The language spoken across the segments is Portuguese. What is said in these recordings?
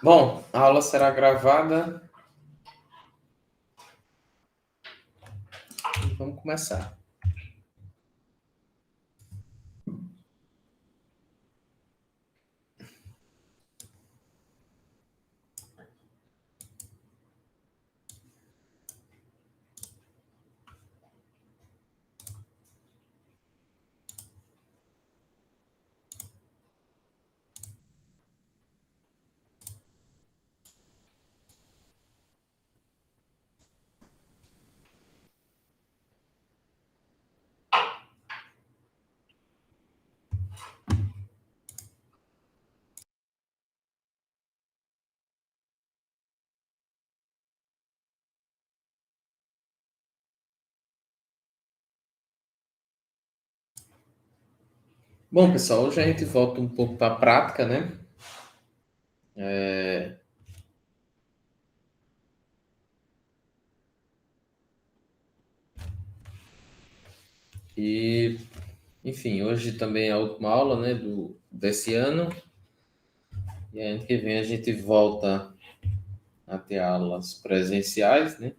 Bom, a aula será gravada e vamos começar. Bom, pessoal, hoje a gente volta um pouco para a prática, né? E, enfim, hoje também é a última aula, né, desse ano. E ano que vem a gente volta a ter aulas presenciais, né?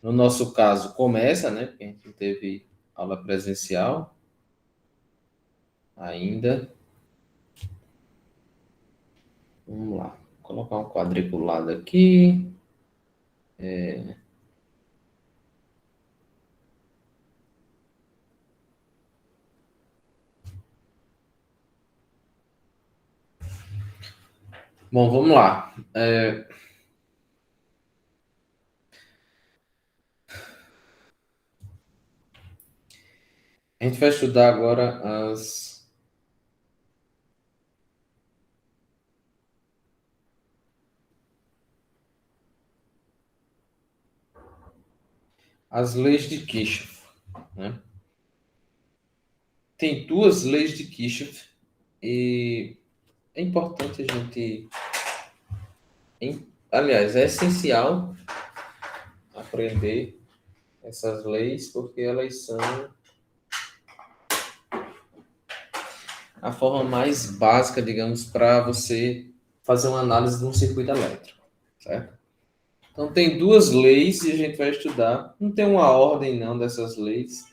No nosso caso, começa, né? Porque a gente não teve aula presencial ainda. Vamos lá. Vou colocar um quadriculado aqui. Bom, vamos lá. A gente vai estudar agora as leis de Kirchhoff, né? Tem duas leis de Kirchhoff e é importante a gente, aliás, é essencial aprender essas leis porque elas são a forma mais básica, digamos, para você fazer uma análise de um circuito elétrico, certo? Então tem duas leis e a gente vai estudar. Não tem uma ordem não dessas leis.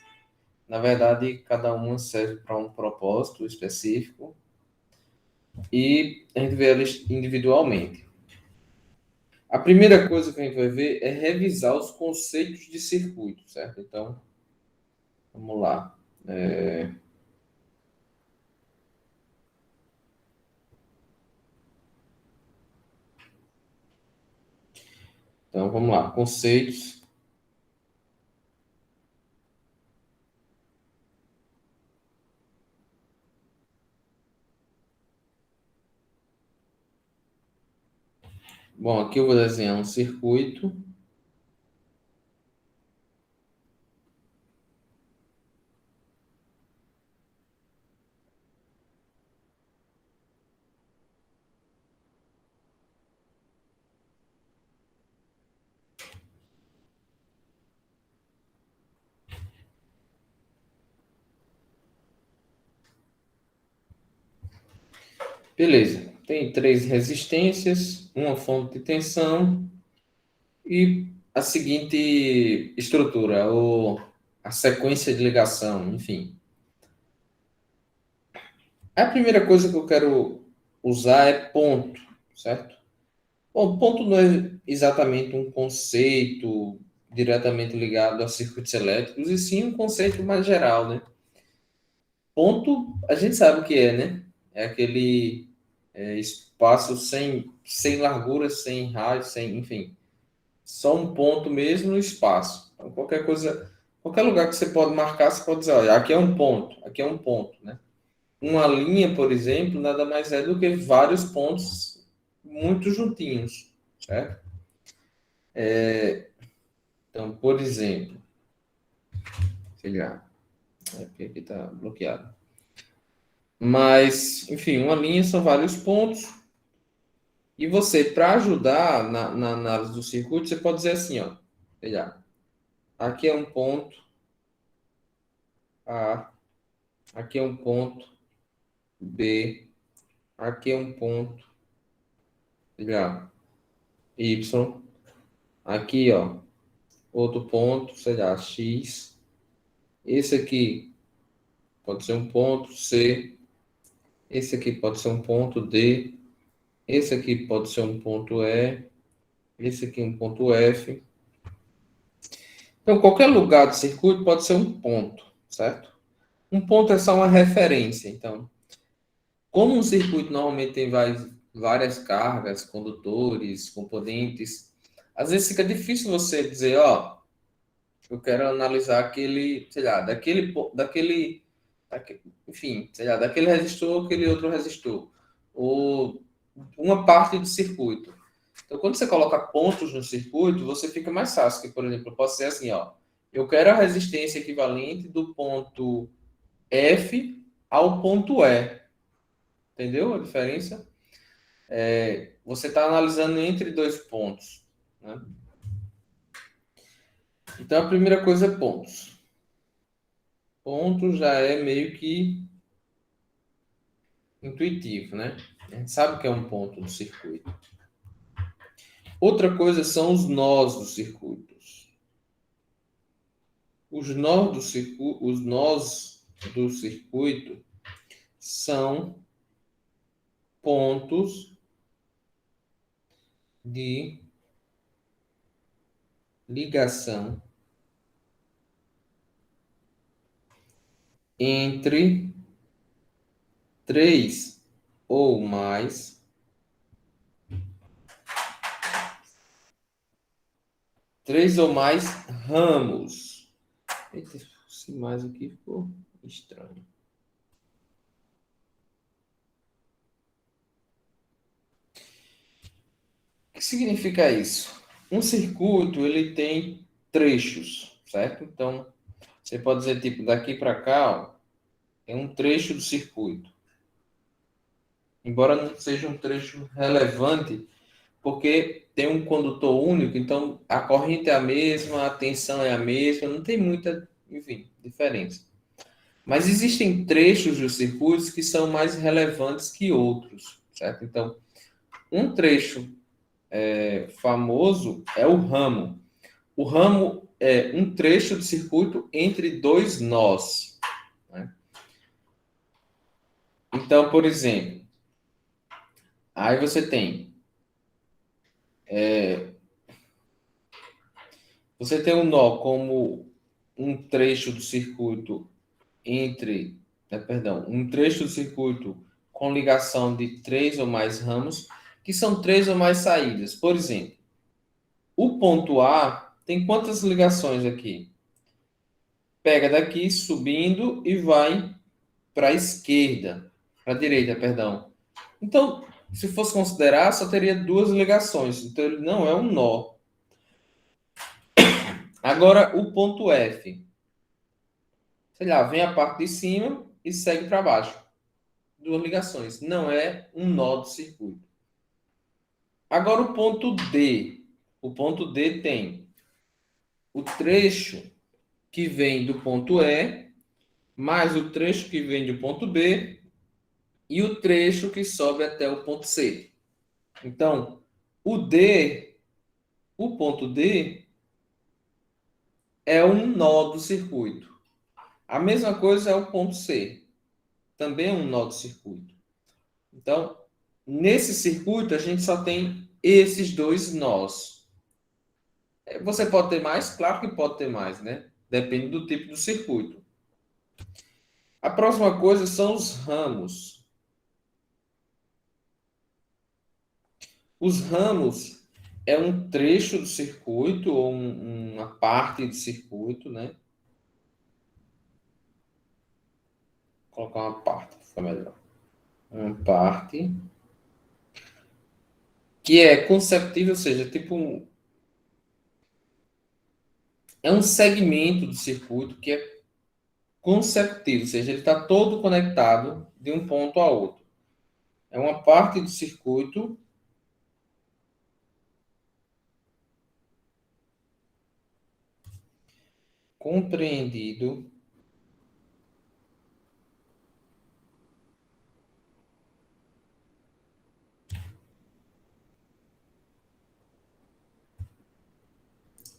Na verdade, cada uma serve para um propósito específico e a gente vê elas individualmente. A primeira coisa que a gente vai ver é revisar os conceitos de circuito, certo? Então, vamos lá. Então, vamos lá. Conceitos. Bom, aqui eu vou desenhar um circuito. Beleza. Tem três resistências, uma fonte de tensão e a seguinte estrutura, ou a sequência de ligação, enfim. A primeira coisa que eu quero usar é ponto, certo? Bom, ponto não é exatamente um conceito diretamente ligado a circuitos elétricos, e sim um conceito mais geral, né? Ponto, a gente sabe o que é, né? É aquele espaço sem largura, sem raio, sem, enfim, só um ponto mesmo no espaço. Então, qualquer coisa, qualquer lugar que você pode marcar, você pode dizer, olha, aqui é um ponto, aqui é um ponto, né? Uma linha, por exemplo, nada mais é do que vários pontos muito juntinhos, certo? Então, por exemplo, sei lá, é porque aqui está bloqueado. Mas, enfim, uma linha são vários pontos. E você, para ajudar na análise do circuito, você pode dizer assim, ó, sei lá, aqui é um ponto A, aqui é um ponto B, aqui é um ponto Diga Y. Aqui, ó, outro ponto, sei lá, X. Esse aqui pode ser um ponto C. Esse aqui pode ser um ponto D. Esse aqui pode ser um ponto E. Esse aqui um ponto F. Então, qualquer lugar do circuito pode ser um ponto, certo? Um ponto é só uma referência. Então, como um circuito normalmente tem várias cargas, condutores, componentes, às vezes fica difícil você dizer, ó, eu quero analisar aquele, sei lá, enfim, sei lá, daquele resistor, aquele outro resistor, ou uma parte do circuito. Então, quando você coloca pontos no circuito, você fica mais fácil, que, por exemplo, eu posso ser assim, ó, eu quero a resistência equivalente do ponto F ao ponto E. Entendeu a diferença? Você está analisando entre dois pontos, né? Então, a primeira coisa é pontos. Ponto já é meio que intuitivo, né? A gente sabe que é um ponto do circuito. Outra coisa são os nós dos circuitos. Os nós do circuito são pontos de ligação entre três ou mais ramos. Eita, esse mais aqui ficou estranho. O que significa isso? Um circuito, ele tem trechos, certo? Então, você pode dizer, tipo, daqui para cá, ó, é um trecho do circuito. Embora não seja um trecho relevante, porque tem um condutor único, então a corrente é a mesma, a tensão é a mesma, não tem muita, enfim, diferença. Mas existem trechos dos circuitos que são mais relevantes que outros, certo? Então, um trecho famoso é o ramo. O ramo é um trecho do circuito entre dois nós, né? Então, por exemplo, aí você tem um nó como um trecho do circuito um trecho do circuito com ligação de três ou mais ramos, que são três ou mais saídas. Por exemplo, o ponto A tem quantas ligações aqui? Pega daqui subindo e vai para a esquerda, para a direita, perdão. Então, se fosse considerar, só teria duas ligações. Então, ele não é um nó. Agora, o ponto F. Sei lá, vem a parte de cima e segue para baixo. Duas ligações. Não é um nó do circuito. Agora, o ponto D. O ponto D tem o trecho que vem do ponto E, mais o trecho que vem do ponto B e o trecho que sobe até o ponto C. Então, o D, o ponto D é um nó do circuito. A mesma coisa é o ponto C, também é um nó do circuito. Então, nesse circuito, a gente só tem esses dois nós. Você pode ter mais? Claro que pode ter mais, né? Depende do tipo do circuito. A próxima coisa são os ramos. Os ramos é um trecho do circuito ou uma parte do circuito, né? Vou colocar uma parte, fica melhor. Uma parte que é consecutiva, ou seja, é um segmento do circuito que é consecutivo, ou seja, ele está todo conectado de um ponto a outro. É uma parte do circuito compreendido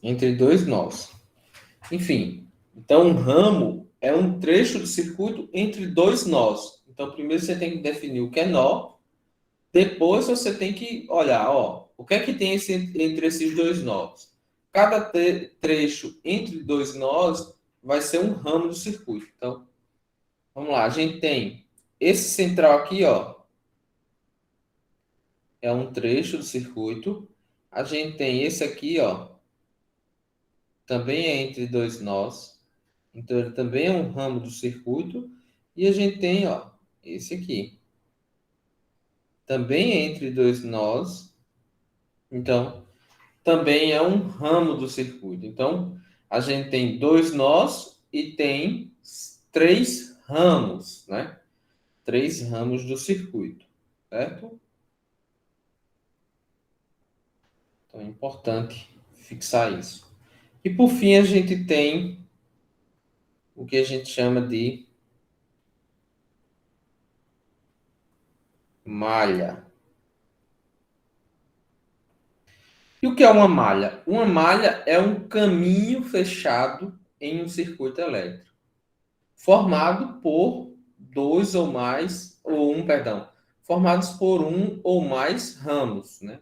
Entre dois nós. Enfim, então um ramo é um trecho de circuito entre dois nós. Então, primeiro você tem que definir o que é nó, depois você tem que olhar, ó, o que é que tem entre esses dois nós. Cada trecho entre dois nós vai ser um ramo do circuito. Então, vamos lá, a gente tem esse central aqui, ó, é um trecho do circuito. A gente tem esse aqui, ó, também é entre dois nós. Então, ele também é um ramo do circuito. E a gente tem, ó, esse aqui. Também é entre dois nós. Então, também é um ramo do circuito. Então, a gente tem dois nós e tem três ramos, né? Três ramos do circuito, certo? Então, é importante fixar isso. E por fim, a gente tem o que a gente chama de malha. E o que é uma malha? Uma malha é um caminho fechado em um circuito elétrico, formado por dois ou mais, ou um, perdão, formados por um ou mais ramos, né?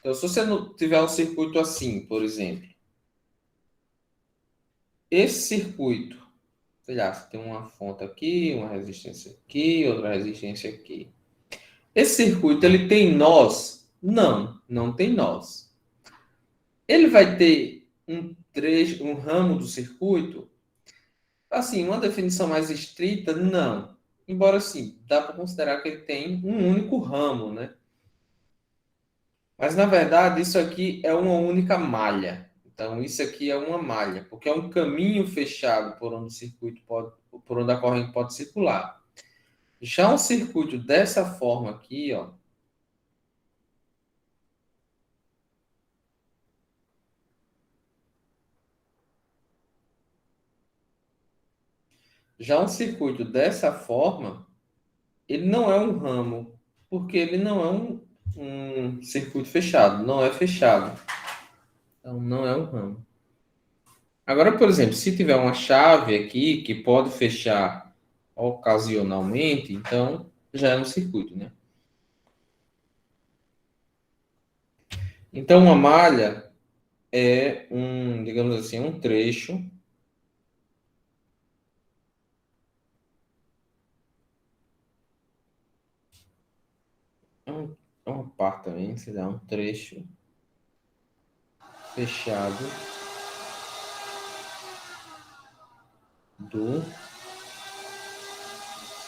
Então, se você não tiver um circuito assim, por exemplo, esse circuito, sei lá, você tem uma fonte aqui, uma resistência aqui, outra resistência aqui. Esse circuito, ele tem nós? Não, não tem nós. Ele vai ter um trecho, um ramo do circuito? Assim, uma definição mais estrita, não. Embora sim, dá para considerar que ele tem um único ramo, né? Mas na verdade, isso aqui é uma única malha. Então, isso aqui é uma malha, porque é um caminho fechado por onde o circuito pode, por onde a corrente pode circular. Já um circuito dessa forma aqui, ó, já um circuito dessa forma, ele não é um ramo, porque ele não é um circuito fechado, não é fechado. Então, não é um ramo. Agora, por exemplo, se tiver uma chave aqui que pode fechar ocasionalmente, então já é um circuito, né? Então, uma malha é um, digamos assim, um trecho, é uma parte também, se dá um trecho fechado do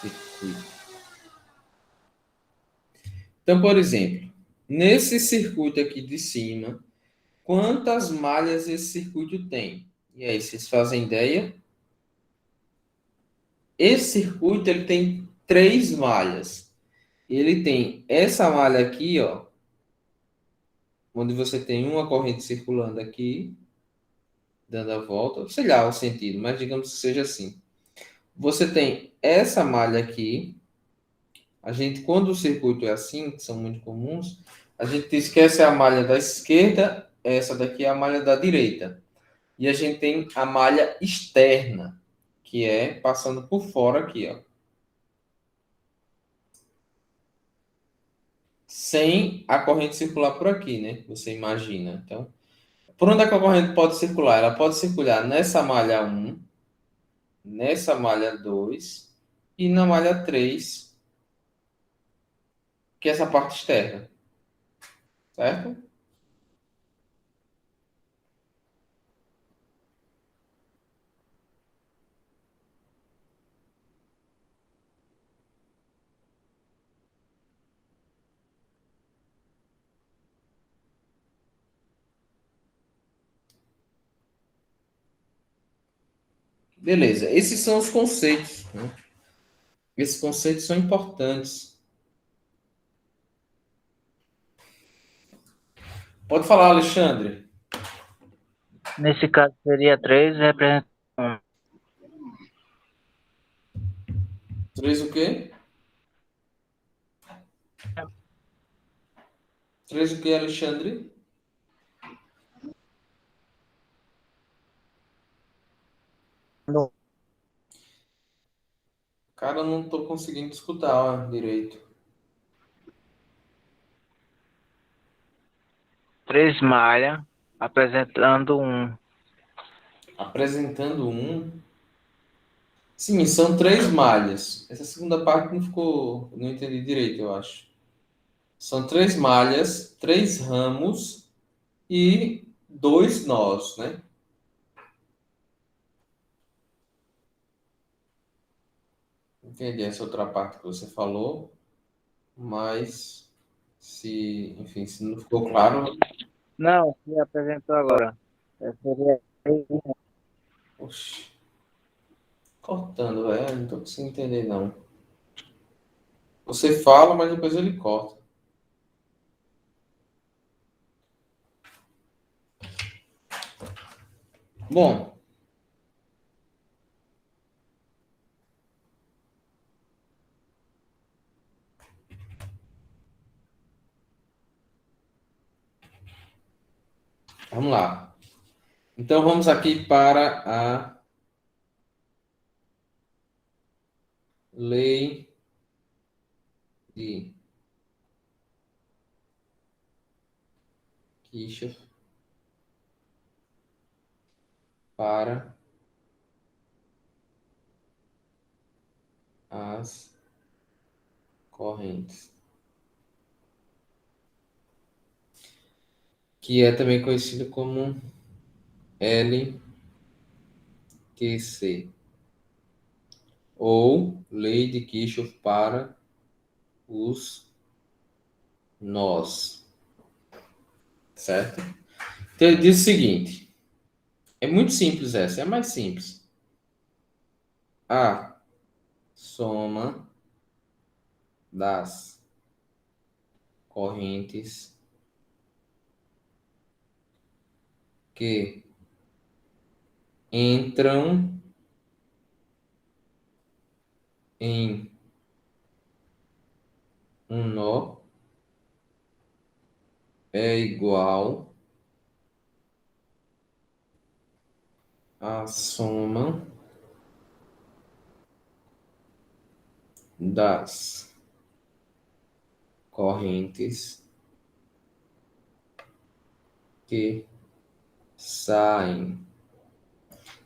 circuito. Então, por exemplo, nesse circuito aqui de cima, quantas malhas esse circuito tem? E aí, vocês fazem ideia? Esse circuito ele tem três malhas. Ele tem essa malha aqui, ó, onde você tem uma corrente circulando aqui, dando a volta, sei lá o sentido, mas digamos que seja assim. Você tem essa malha aqui. A gente, quando o circuito é assim, que são muito comuns, a gente diz que essa é a malha da esquerda, essa daqui é a malha da direita. E a gente tem a malha externa, que é passando por fora aqui, ó. Sem a corrente circular por aqui, né? Você imagina. Então, por onde é que a corrente pode circular? Ela pode circular nessa malha um, nessa malha 2 e na malha 3, que é essa parte externa, certo? Beleza, esses são os conceitos, né? Esses conceitos são importantes. Pode falar, Alexandre. Nesse caso, seria 3 representando 3 o quê? 3 o quê, Alexandre? Cara, eu não estou conseguindo escutar direito. 3 malhas apresentando um. Apresentando um. Sim, são três malhas. Essa segunda parte não ficou. Não entendi direito, eu acho. São três malhas, três ramos e dois nós, né? Entendi essa outra parte que você falou, mas se, enfim, se não ficou claro, Não, se apresentou agora. Seria oxi, cortando, velho, não tô conseguindo entender não. Você fala, mas depois ele corta. Bom, vamos lá. Então vamos aqui para a lei de Kirchhoff para as correntes, que é também conhecido como LQC, ou lei de Kirchhoff para os nós, certo? Então ele diz o seguinte, é muito simples essa, é a mais simples. A soma das correntes que entram em um nó é igual à soma das correntes que saem.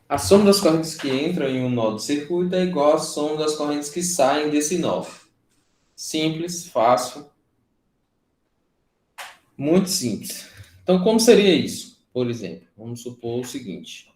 A soma das correntes que entram em um nó do circuito é igual à soma das correntes que saem desse nó. Simples, fácil, muito simples. Então, como seria isso? Por exemplo, vamos supor o seguinte.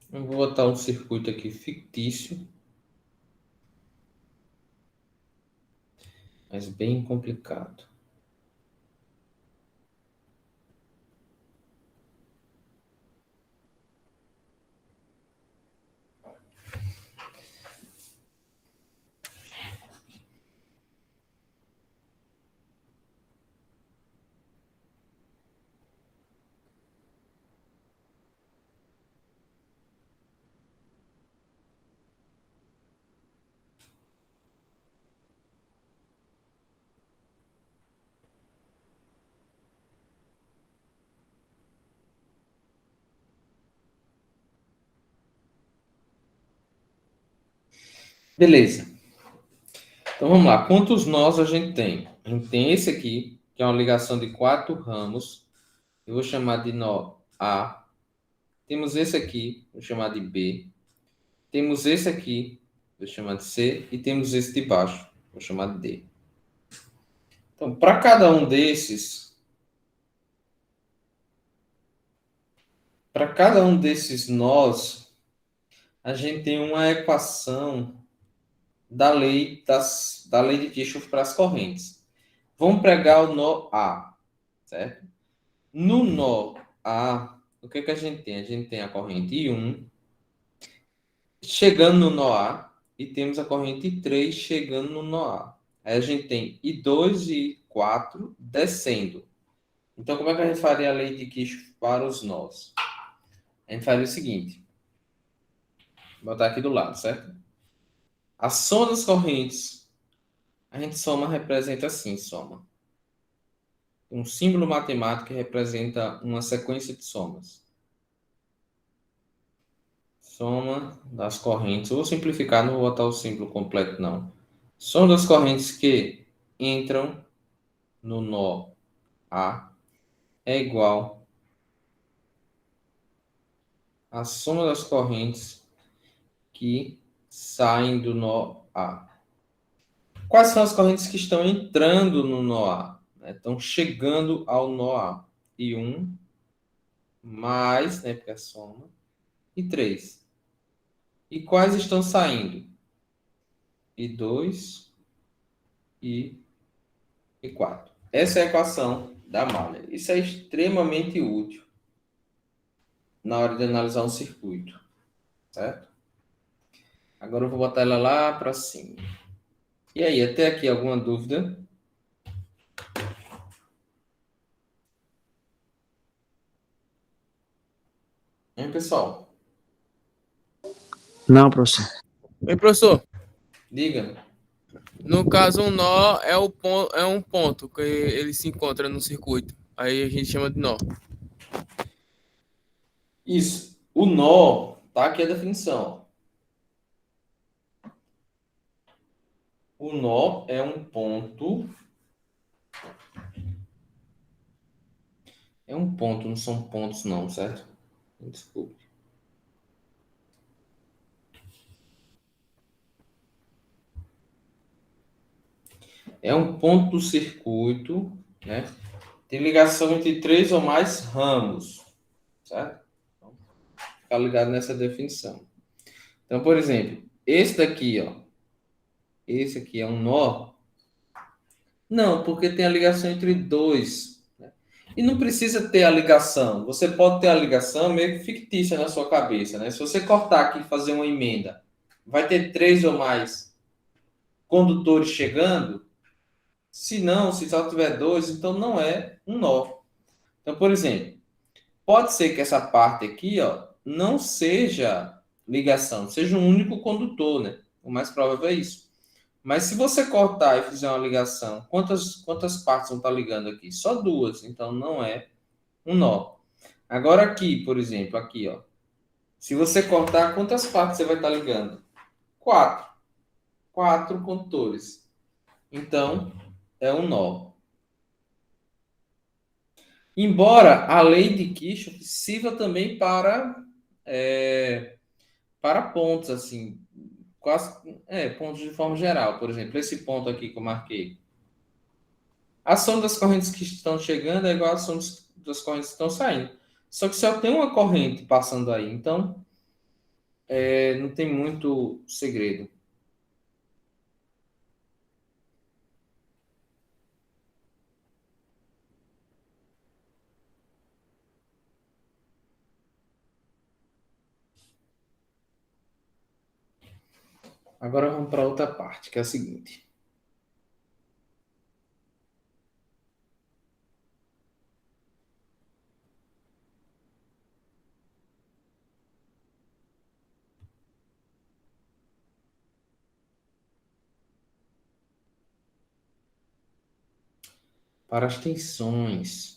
Eu vou botar um circuito aqui fictício, mas bem complicado. Beleza. Então vamos lá. Quantos nós a gente tem? A gente tem esse aqui, que é uma ligação de quatro ramos. Eu vou chamar de nó A. Temos esse aqui, vou chamar de B. Temos esse aqui, vou chamar de C. E temos esse de baixo, vou chamar de D. Então, para cada um desses nós, a gente tem uma equação da lei de Kirchhoff para as correntes. Vamos pegar o nó A, certo? No nó A, o que que a gente tem? A gente tem a corrente I1 chegando no nó A e temos a corrente I3 chegando no nó A. Aí a gente tem I2 e I4 descendo. Então, como é que a gente faria a lei de Kirchhoff para os nós? A gente faria o seguinte, vou botar aqui do lado, certo? A soma das correntes, a gente representa assim, soma. Um símbolo matemático que representa uma sequência de somas. Soma das correntes. Vou simplificar, não vou botar o símbolo completo, não. Soma das correntes que entram no nó A é igual à soma das correntes que saem do nó A. Quais são as correntes que estão entrando no nó A? Estão chegando ao nó A. E 1 mais, né, porque é soma, e 3. E quais estão saindo? E 2 e 4. Essa é a equação da malha. Isso é extremamente útil na hora de analisar um circuito, certo? Agora eu vou botar ela lá para cima. E aí, até aqui alguma dúvida? Hein, pessoal? Não, professor. Oi, professor. Diga. No caso, um nó é um ponto que ele se encontra no circuito. Aí a gente chama de nó. Isso. O nó, tá aqui a definição. O nó é um ponto. É um ponto, não são pontos, não, certo? Desculpe. É um ponto do circuito, né? Tem ligação entre três ou mais ramos, certo? Então, ficar ligado nessa definição. Então, por exemplo, esse daqui, ó. Esse aqui é um nó? Não, porque tem a ligação entre dois, né? E não precisa ter a ligação. Você pode ter a ligação meio que fictícia na sua cabeça, né? Se você cortar aqui e fazer uma emenda, vai ter três ou mais condutores chegando? Se não, se só tiver dois, então não é um nó. Então, por exemplo, pode ser que essa parte aqui, ó, não seja ligação, seja um único condutor, né? O mais provável é isso. Mas se você cortar e fizer uma ligação, quantas partes vão estar ligando aqui? Só duas, então não é um nó. Agora aqui, por exemplo, aqui, ó. Se você cortar, quantas partes você vai estar ligando? Quatro. Quatro condutores. Então, é um nó. Embora a lei de Kirchhoff sirva também para pontos, assim, quase, pontos de forma geral. Por exemplo, esse ponto aqui que eu marquei. A soma das correntes que estão chegando é igual à soma das correntes que estão saindo. Só que só tem uma corrente passando aí, então não tem muito segredo. Agora vamos para outra parte, que é a seguinte. Para as tensões.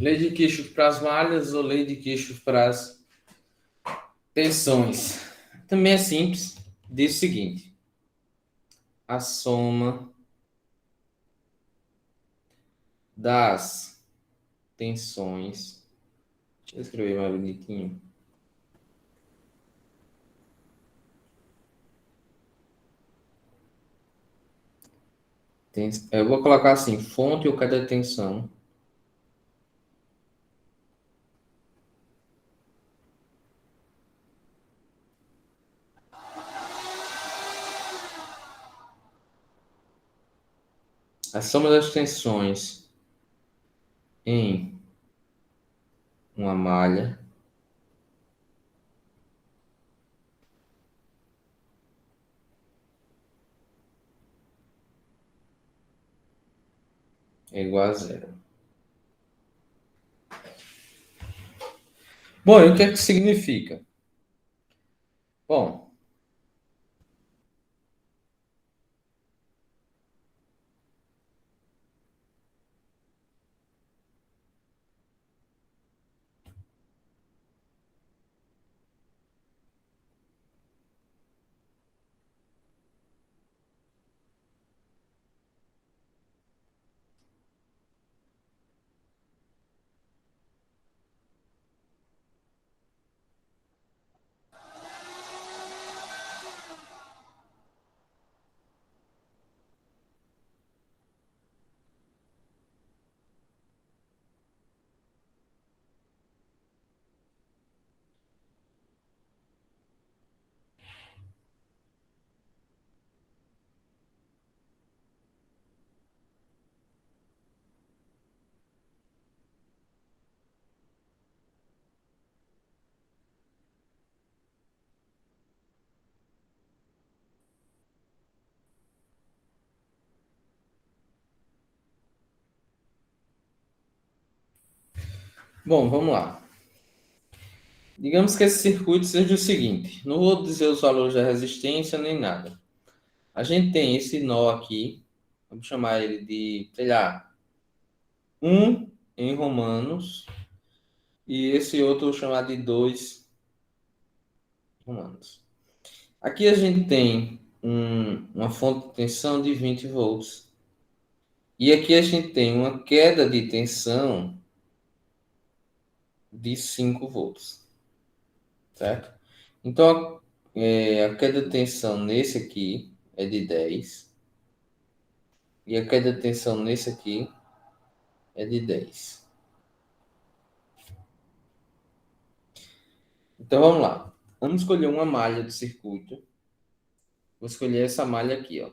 Lei de Kirchhoff para as malhas ou lei de Kirchhoff para as tensões? Também é simples. Diz o seguinte: a soma das tensões. Deixa eu escrever mais bonitinho. Eu vou colocar assim: fonte ou cada tensão. A soma das tensões em uma malha é igual a zero. Bom, e o que é que significa? Bom, vamos lá. Digamos que esse circuito seja o seguinte: não vou dizer os valores da resistência nem nada. A gente tem esse nó aqui, vamos chamar ele de, sei lá, 1 em romanos, e esse outro eu vou chamar de 2 romanos. Aqui a gente tem uma fonte de tensão de 20 volts. E aqui a gente tem uma queda de tensão de 5 volts, certo? Então, a queda de tensão nesse aqui é de 10 e a queda de tensão nesse aqui é de 10. Então, vamos lá. Vamos escolher uma malha do circuito. Vou escolher essa malha aqui, ó.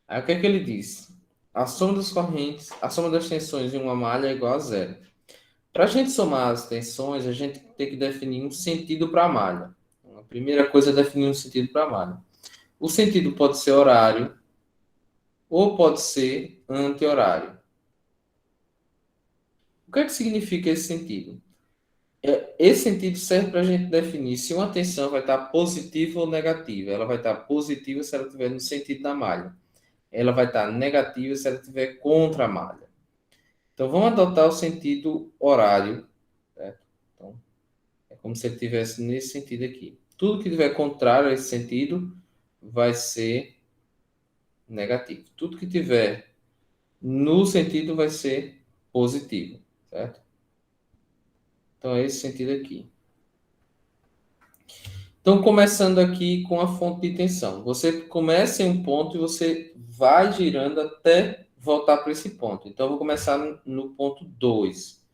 Aí, o que é que ele diz? A soma das correntes, a soma das tensões em uma malha é igual a zero. Para a gente somar as tensões, a gente tem que definir um sentido para a malha. Então, a primeira coisa é definir um sentido para a malha. O sentido pode ser horário ou pode ser anti-horário. O que é que significa esse sentido? Esse sentido serve para a gente definir se uma tensão vai estar positiva ou negativa. Ela vai estar positiva se ela estiver no sentido da malha. Ela vai estar negativa se ela estiver contra a malha. Então, vamos adotar o sentido horário, certo? Então, é como se ele estivesse nesse sentido aqui. Tudo que tiver contrário a esse sentido vai ser negativo. Tudo que tiver no sentido vai ser positivo, certo? Então, é esse sentido aqui. Então, começando aqui com a fonte de tensão. Você começa em um ponto e você vai girando até voltar para esse ponto. Então, eu vou começar no ponto 2,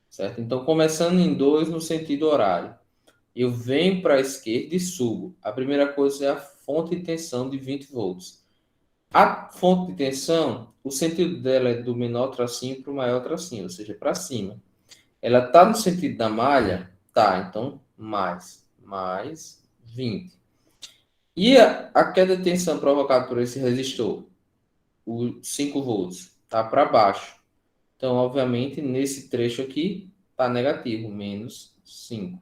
certo? Então, começando em 2 no sentido horário. Eu venho para a esquerda e subo. A primeira coisa é a fonte de tensão de 20 volts. A fonte de tensão, o sentido dela é do menor tracinho para o maior tracinho, ou seja, para cima. Ela está no sentido da malha? Tá, então mais 20. E a queda de tensão provocada por esse resistor, o 5 volts, está para baixo. Então, obviamente, nesse trecho aqui, está negativo, menos 5.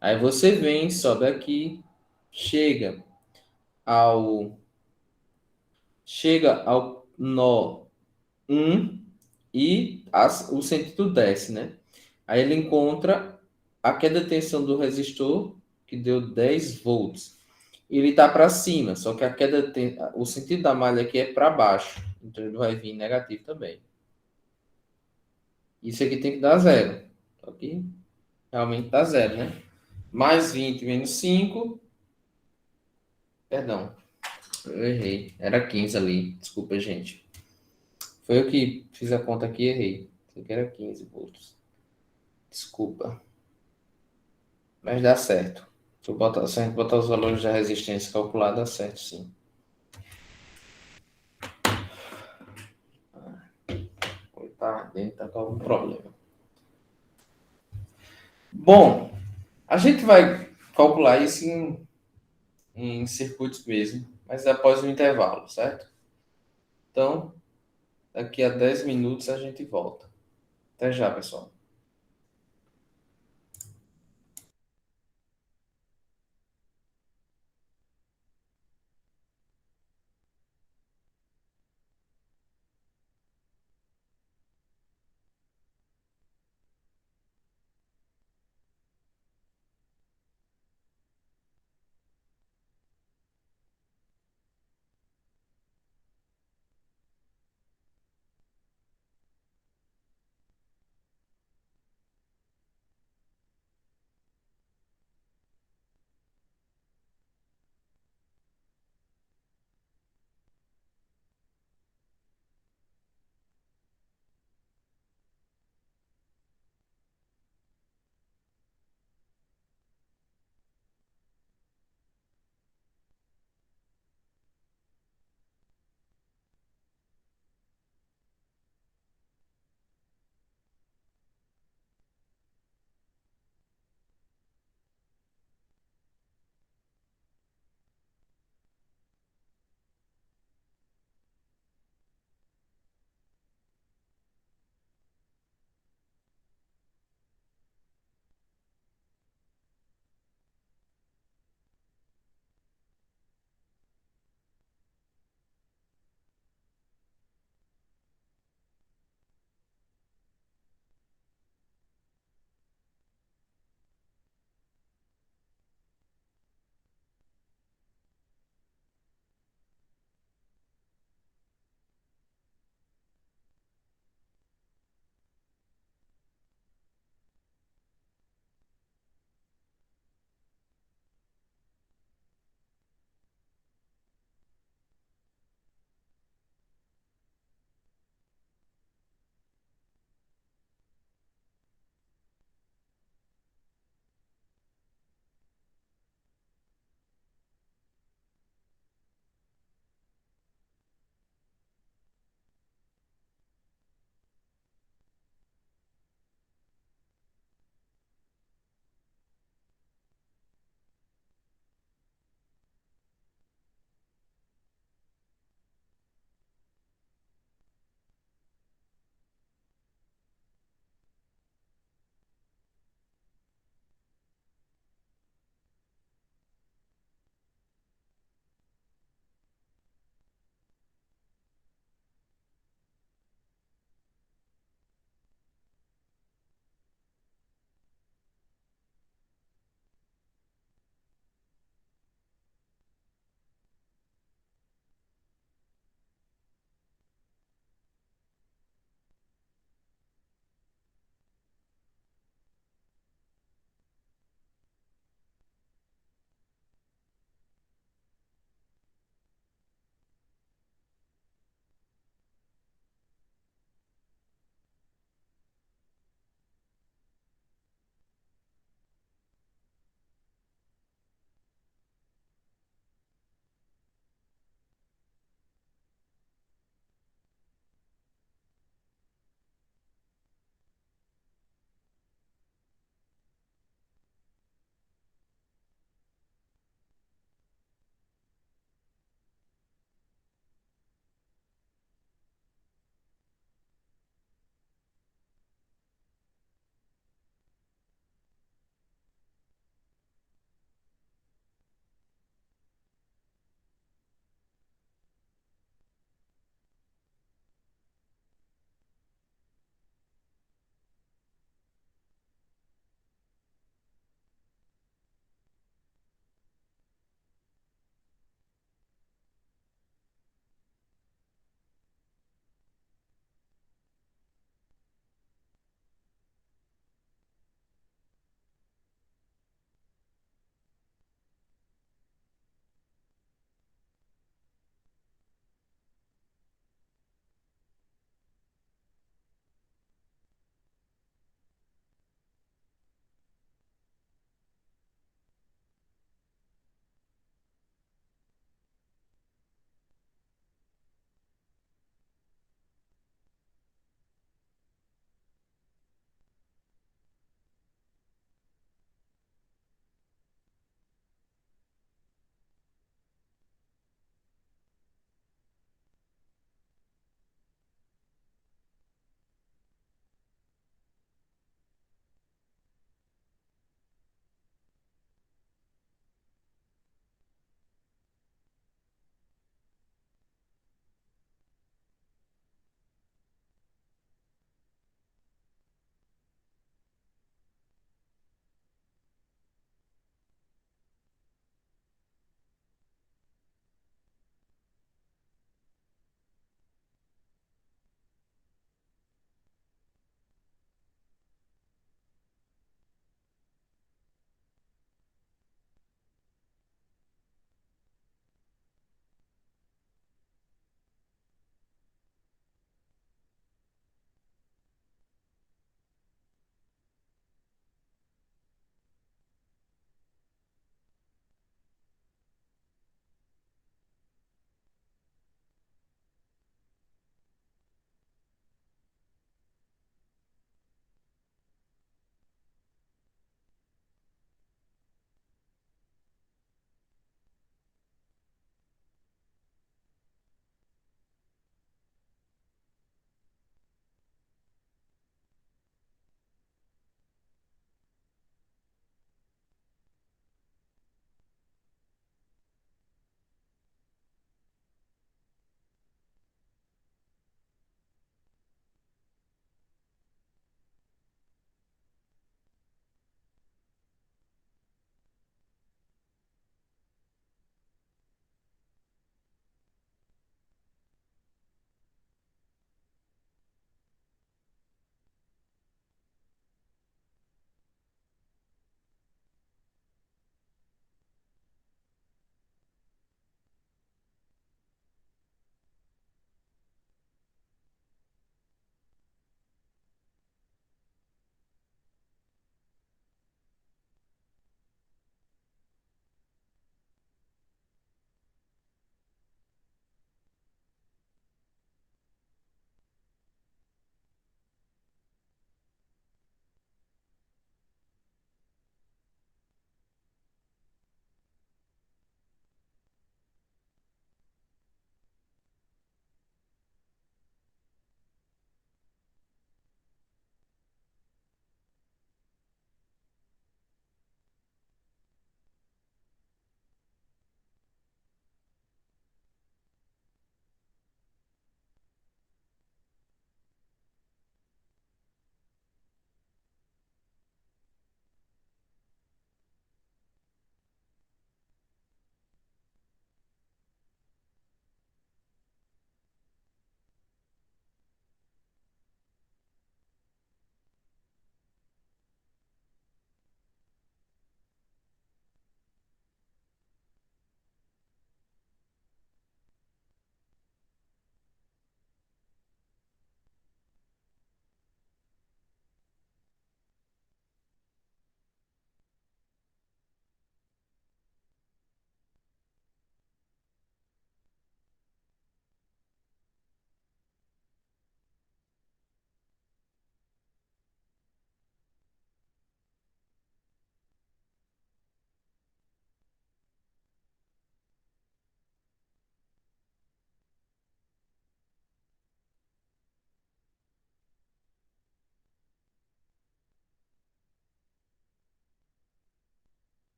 Aí você vem, sobe aqui, chega ao nó 1, e o sentido desce, né? Aí ele encontra a queda de tensão do resistor, que deu 10 volts. Ele está para cima, só que a queda o sentido da malha aqui é para baixo. Então ele vai vir negativo também. Isso aqui tem que dar zero. Aqui realmente dá zero, né? Mais 20 menos 5. Perdão, eu errei. Era 15 ali. Desculpa, gente. Foi eu que fiz a conta aqui e errei. Isso aqui era 15 volts. Desculpa. Mas dá certo. Se a gente botar os valores da resistência calculada, dá certo, sim. Tá dentro, tá com algum problema. Bom, a gente vai calcular isso em circuitos mesmo, mas após o intervalo, certo? Então, daqui a 10 minutos a gente volta. Até já, pessoal.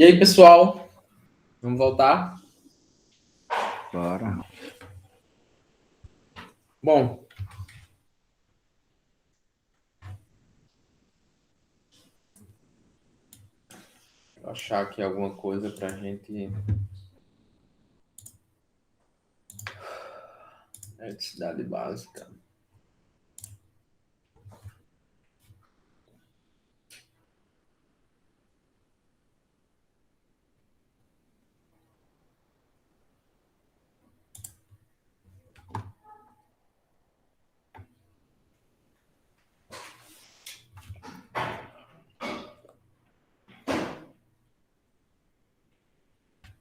E aí, pessoal? Vamos voltar? Bora. Bom, vou achar aqui alguma coisa para a gente. Eletricidade básica.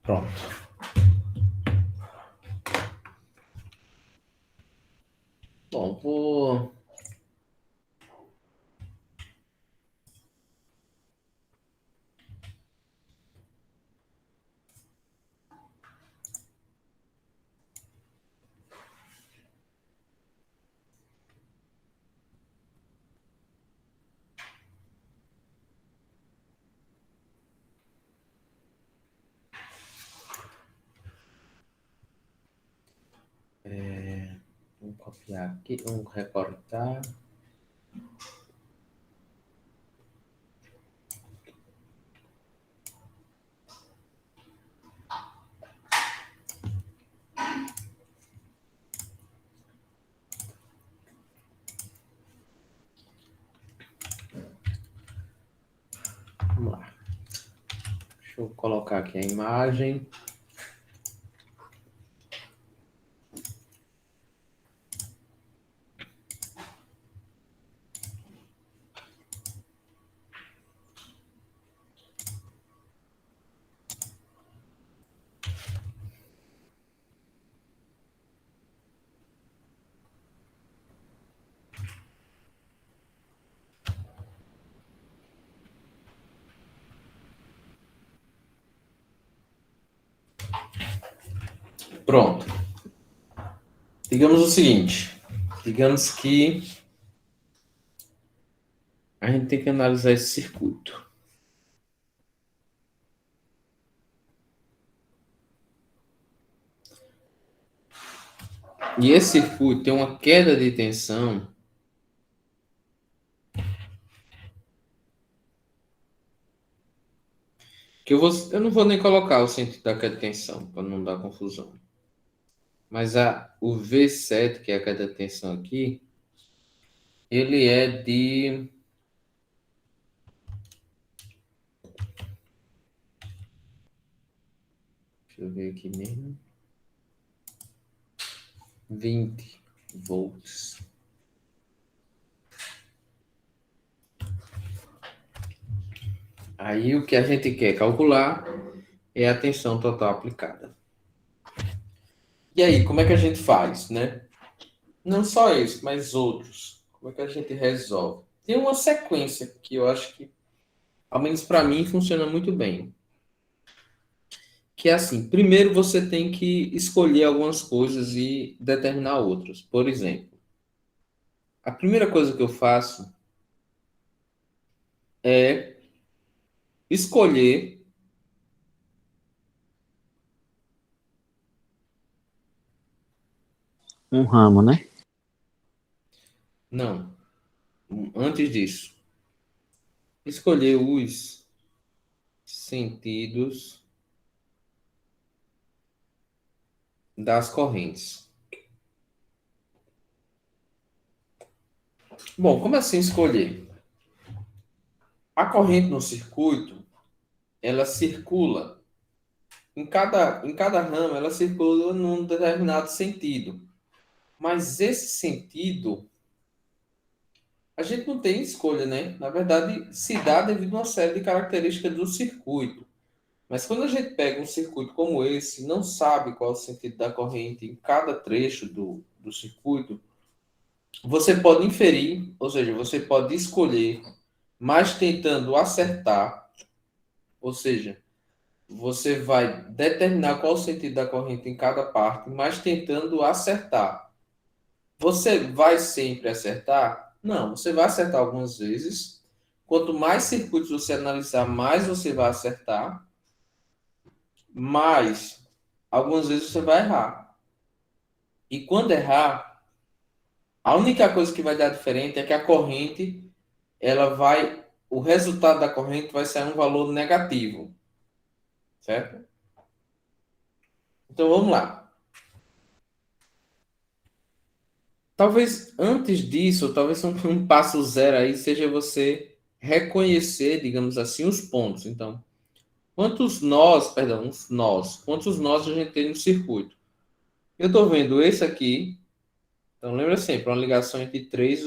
Pronto. Bom, vou. Vamos copiar aqui, vamos recortar. Vamos lá. Deixa eu colocar aqui a imagem. Pronto. Digamos o seguinte. Digamos que a gente tem que analisar esse circuito. E esse circuito tem uma queda de tensão que eu não vou nem colocar o sentido da queda de tensão para não dar confusão. Mas o V7, que é a queda de tensão aqui, ele é de. Deixa eu ver aqui mesmo. 20 volts. Aí o que a gente quer calcular é a tensão total aplicada. E aí, como é que a gente faz, né? Não só esse, mas outros. Como é que a gente resolve? Tem uma sequência que eu acho que, ao menos para mim, funciona muito bem. Que é assim, primeiro você tem que escolher algumas coisas e determinar outras. Por exemplo, a primeira coisa que eu faço é escolher. Um ramo, né? Não, antes disso, escolher os sentidos das correntes. Bom, como assim escolher? A corrente no circuito, ela circula, em cada ramo, ela circula num determinado sentido. Mas esse sentido, a gente não tem escolha, né? Na verdade, se dá devido a uma série de características do circuito. Mas quando a gente pega um circuito como esse, não sabe qual é o sentido da corrente em cada trecho do circuito, você pode inferir, ou seja, você pode escolher, mas tentando acertar, ou seja, você vai determinar qual o sentido da corrente em cada parte, mas tentando acertar. Você vai sempre acertar? Não, você vai acertar algumas vezes. Quanto mais circuitos você analisar, mais você vai acertar. mas algumas vezes você vai errar. E quando errar, a única coisa que vai dar diferente é que a corrente, o resultado da corrente vai ser um valor negativo, certo? Então vamos lá. Talvez antes disso, talvez um passo zero aí seja você reconhecer, digamos assim, os pontos. Então, quantos nós a gente tem no circuito? Eu estou vendo esse aqui, então lembra sempre, uma ligação entre três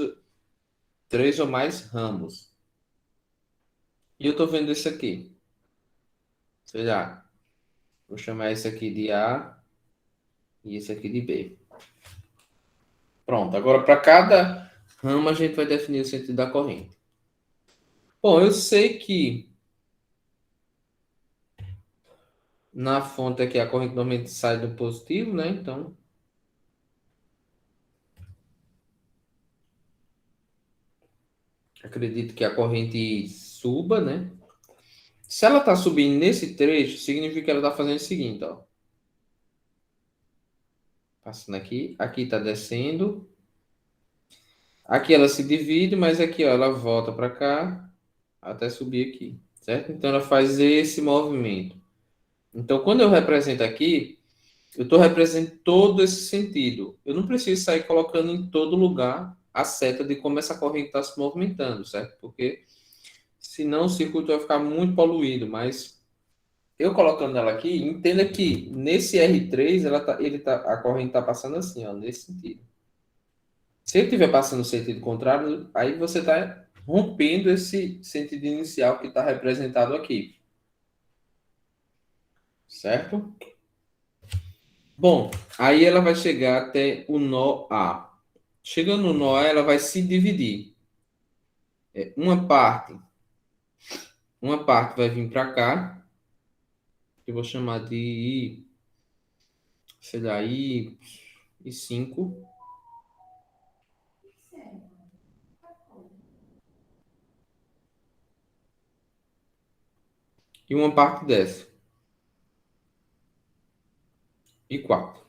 ou mais ramos. E eu estou vendo esse aqui. Sei lá, vou chamar esse aqui de A e esse aqui de B. Pronto, agora para cada ramo a gente vai definir o sentido da corrente. Bom, eu sei que na fonte aqui a corrente normalmente sai do positivo, né? Então, acredito que a corrente suba, né? Se ela está subindo nesse trecho, significa que ela está fazendo o seguinte, ó. Passando aqui, aqui está descendo. Aqui ela se divide, mas aqui, ó, ela volta para cá até subir aqui, certo? Então ela faz esse movimento. Então, quando eu represento aqui, eu estou representando todo esse sentido. Eu não preciso sair colocando em todo lugar a seta de como essa corrente está se movimentando, certo? Porque senão o circuito vai ficar muito poluído. Mas eu colocando ela aqui, entenda que nesse R3 a corrente está passando assim, ó, nesse sentido. Se ele estiver passando no sentido contrário, aí você está rompendo esse sentido inicial que está representado aqui. Certo? Bom, aí ela vai chegar até o nó A. Chegando no nó A, ela vai se dividir. Uma parte vai vir para cá, que eu vou chamar de I, sei lá, I5. E uma parte dessa. I4.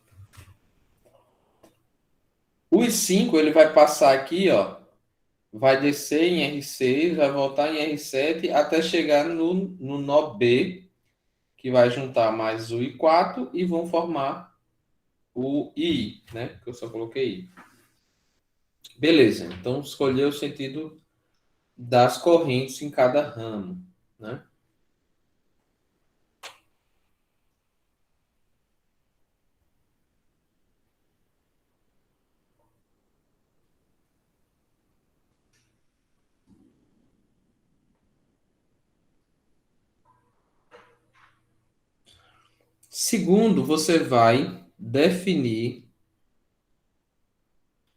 O I5, ele vai passar aqui, ó. Vai descer em R6, vai voltar em R7 até chegar no nó B, que vai juntar mais o I4 e vão formar o I, né? Que eu só coloquei I. Beleza, então escolher o sentido das correntes em cada ramo, né? Segundo, você vai definir.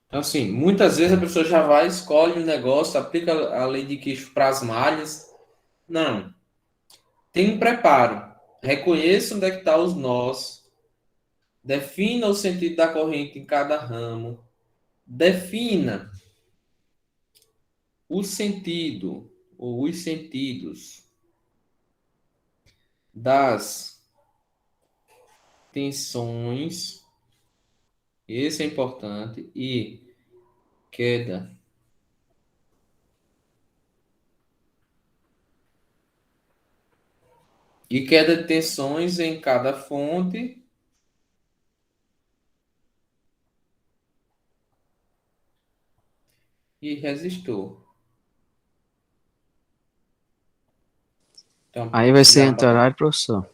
Assim, muitas vezes a pessoa já vai, escolhe o negócio, aplica a lei de Kirchhoff para as malhas. Não. Tem um preparo. Reconheça onde é que estão os nós. Defina o sentido da corrente em cada ramo. Defina o sentido ou os sentidos das tensões. Esse é importante. E queda. E queda de tensões em cada fonte. E resistor. Então, Aí vai ser já anti-horário, professor.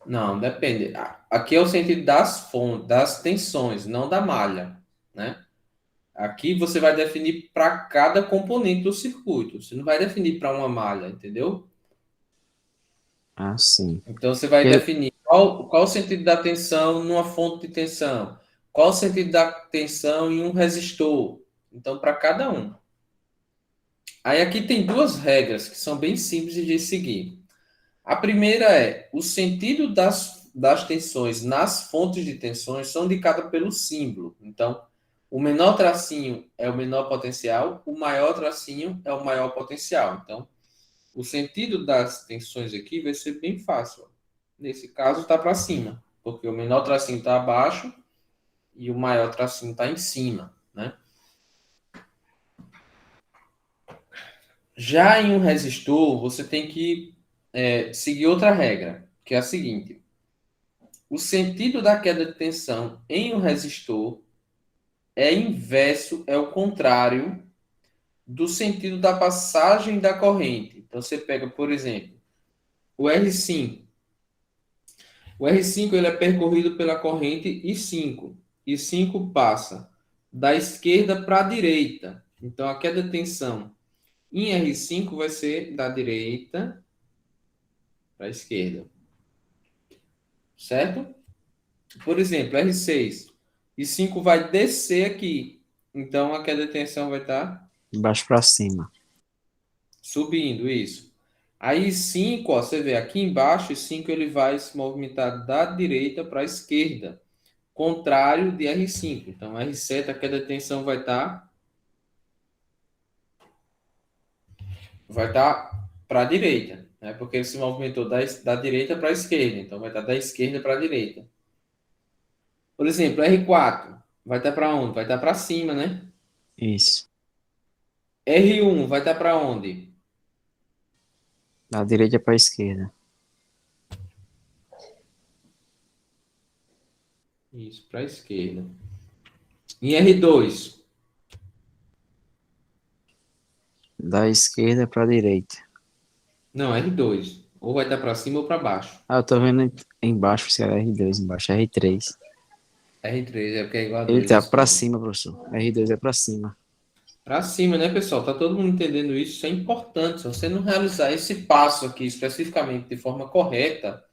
não, depende. Aqui é o sentido das fontes, das tensões, não da malha, né? Aqui você vai definir para cada componente do circuito. Você não vai definir para uma malha, entendeu? Ah, sim. Então você vai Eu- definir qual o sentido da tensão numa fonte de tensão, qual o sentido da tensão em um resistor. Então, para cada um. Aí aqui tem duas regras que são bem simples de seguir. A primeira é o sentido das tensões nas fontes de tensões são indicadas pelo símbolo. Então, o menor tracinho é o menor potencial, o maior tracinho é o maior potencial. Então, o sentido das tensões aqui vai ser bem fácil. nesse caso está para cima, porque o menor tracinho está abaixo e o maior tracinho está em cima, né? Já em um resistor, você tem que seguir outra regra, que é a seguinte: o sentido da queda de tensão em um resistor é inverso, é o contrário do sentido da passagem da corrente. Então, você pega, por exemplo, o R5. O R5 ele é percorrido pela corrente I5. I5 passa da esquerda para a direita. Então, a queda de tensão em R5 vai ser da direita para a esquerda. Certo? Por exemplo, R6. I5 vai descer aqui. Então, a queda de tensão vai estar De baixo para cima. subindo, isso. Aí 5, ó, você vê aqui embaixo, 5 ele vai se movimentar da direita para a esquerda, contrário de R5. Então, R7, a queda de tensão vai estar para a direita, né? Porque ele se movimentou da direita para a esquerda. Então, vai estar da esquerda para a direita. Por exemplo, R4 vai estar para onde? Vai estar para cima, né? Isso. R1 vai estar para onde? Da direita para a esquerda. Isso, para a esquerda. Em R2, Da esquerda para a direita. não, R2. Ou vai estar para cima ou para baixo. Ah, eu tô vendo embaixo, se era R2 embaixo, R3. R3 é porque é igual a Ele 2. tá pra cima, professor. R2 é pra cima. Para cima, né, pessoal? Tá todo mundo entendendo isso? Isso é importante. Se você não realizar esse passo aqui especificamente de forma correta,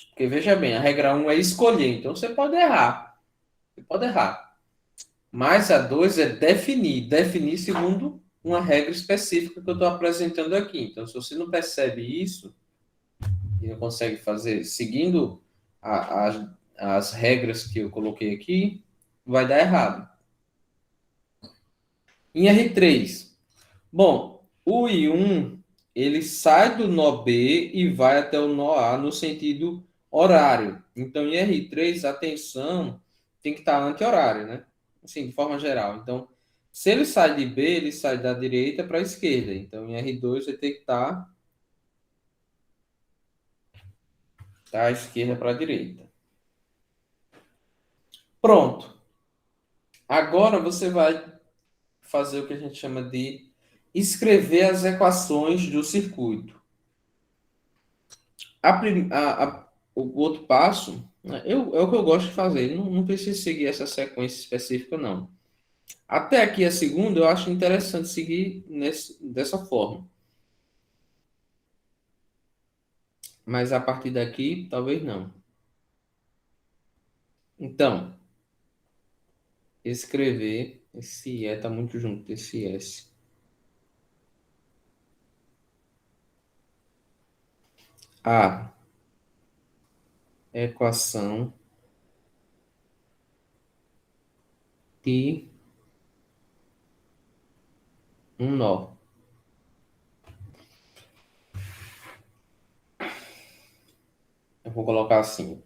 porque veja bem, a regra 1 é escolher, então você pode errar. Você pode errar. Mas a 2 é definir. Definir segundo uma regra específica que eu estou apresentando aqui. Então, se você não percebe isso e não consegue fazer seguindo as regras que eu coloquei aqui, vai dar errado. Em R3, bom, o I1 ele sai do nó B e vai até o nó A no sentido horário. Então, em R3, a tensão tem que estar anti-horária, né? Assim, de forma geral. Então, se ele sai de B, ele sai da direita para a esquerda. Então, em R2, ele tem que estar da esquerda para a direita. Pronto. Agora você vai fazer o que a gente chama de escrever as equações do circuito. O outro passo, né, é o que eu gosto de fazer. Não preciso seguir essa sequência específica, não. Até aqui a segunda, eu acho interessante seguir dessa forma. Mas a partir daqui, talvez não. Então, escrever, esse E está muito junto, esse S. A equação de um nó. Eu vou colocar assim,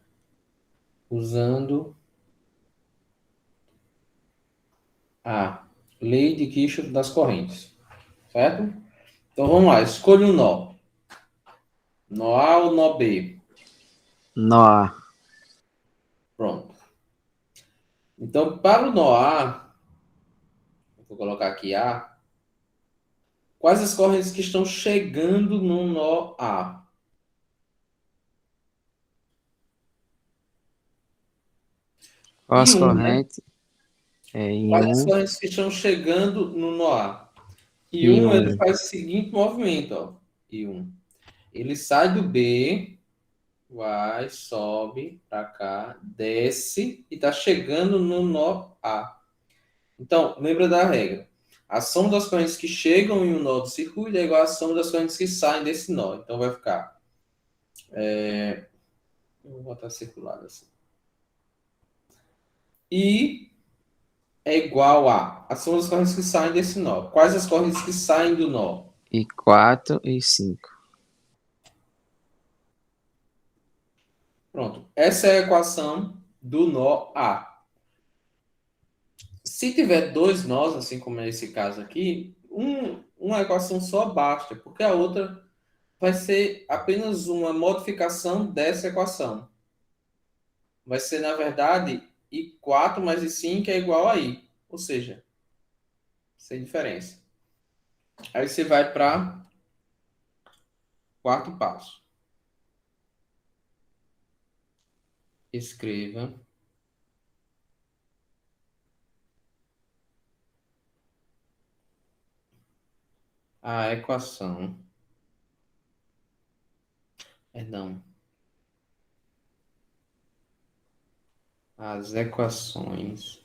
usando a lei de Kirchhoff das correntes, certo? Então vamos lá, escolha um nó. Nó A ou nó B? Nó A. Pronto. Então, para o nó A, vou colocar aqui A, quais as correntes que estão chegando no nó A? Qual as I1, né? correntes? É Quais as I1 correntes que estão chegando no nó A? e I1, ele I1. faz o seguinte movimento, ó. I1. Ele sai do B, vai, sobe para cá, desce e está chegando no nó A. Então, lembra da regra. A soma das correntes que chegam em um nó do circuito é igual à soma das correntes que saem desse nó. Então, vai ficar... eu vou botar circulado assim. I é igual a soma das correntes que saem desse nó. Quais as correntes que saem do nó? I4 e 5. Pronto. Essa é a equação do nó A. Se tiver dois nós, assim como é esse caso aqui, uma equação só basta, porque a outra vai ser apenas uma modificação dessa equação. Vai ser, na verdade, I4 mais I5 é igual a I. Ou seja, sem diferença. Aí você vai para quarto passo. Escreva a equação. Perdão. As equações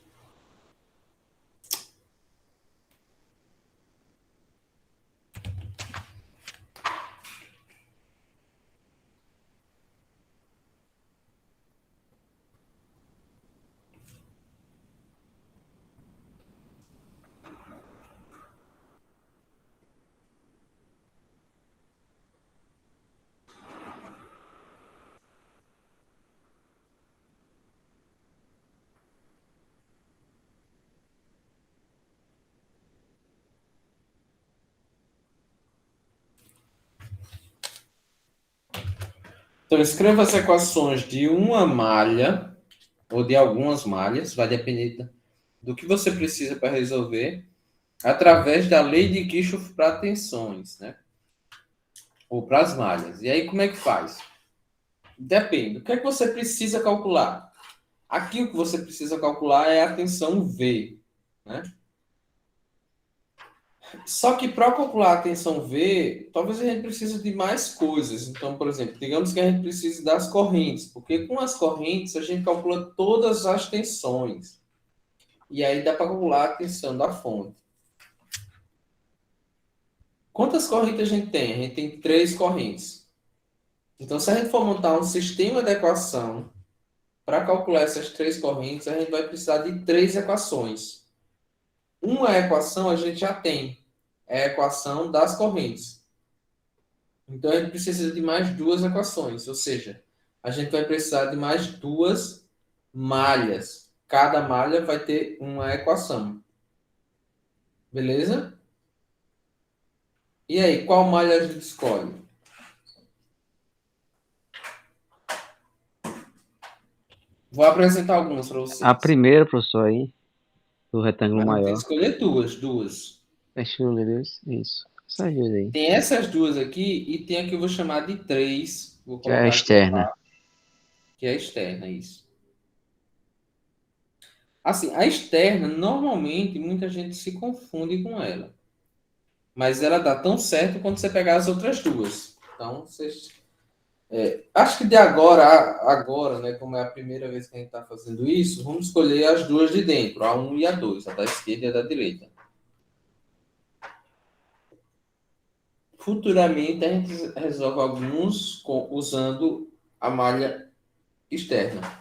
Então, escreva as equações de uma malha, ou de algumas malhas, vai depender do que você precisa para resolver, através da lei de Kirchhoff para tensões, né? Ou para as malhas. E aí, como é que faz? Depende. O que é que você precisa calcular? Aqui, o que você precisa calcular é a tensão V, né? Só que para calcular a tensão V, talvez a gente precise de mais coisas. Então, por exemplo, digamos que a gente precise das correntes, porque com as correntes a gente calcula todas as tensões. E aí dá para calcular a tensão da fonte. Quantas correntes a gente tem? A gente tem três correntes. Então, se a gente for montar um sistema de equação para calcular essas três correntes, a gente vai precisar de três equações. Uma equação a gente já tem, é a equação das correntes. Então, a gente precisa de mais duas equações, ou seja, a gente vai precisar de mais duas malhas. Cada malha vai ter uma equação. Beleza? E aí, qual malha a gente escolhe? Vou apresentar algumas para vocês. A primeira, professor, aí, do retângulo Mas tem que maior. escolher duas. Deixa eu ler isso. Essas duas aí. Tem essas duas aqui e tem a que eu vou chamar de 3. Vou Que é a colocar aqui, externa. que é a externa, isso. Assim, a externa, normalmente, muita gente se confunde com ela. Mas ela dá tão certo quando você pegar as outras duas. Então, vocês... acho que de agora, né, como é a primeira vez que a gente está fazendo isso, vamos escolher as duas de dentro, a 1 e a 2, a da esquerda e a da direita. Futuramente, a gente resolve alguns usando a malha externa.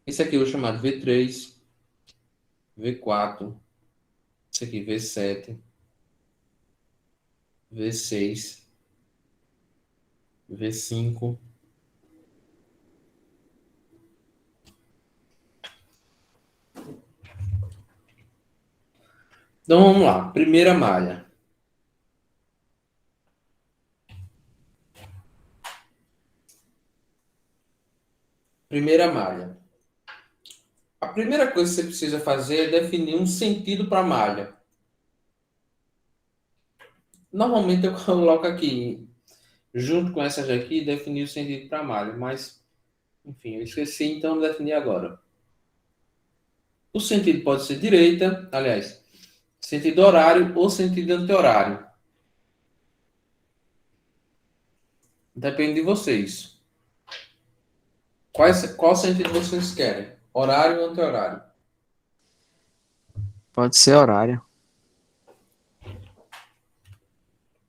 Esse aqui eu vou chamar de V3, V4, esse aqui V7, V6, V5. Então vamos lá, primeira malha. Primeira malha. A primeira coisa que você precisa fazer é definir um sentido para a malha. Normalmente eu coloco aqui, junto com essas aqui, definir o sentido para a malha, mas, enfim, eu esqueci, então eu defini agora. O sentido pode ser direita, aliás, sentido horário ou sentido anti-horário. Depende de vocês. Qual sentido vocês querem? Horário ou anti-horário? Pode ser horário.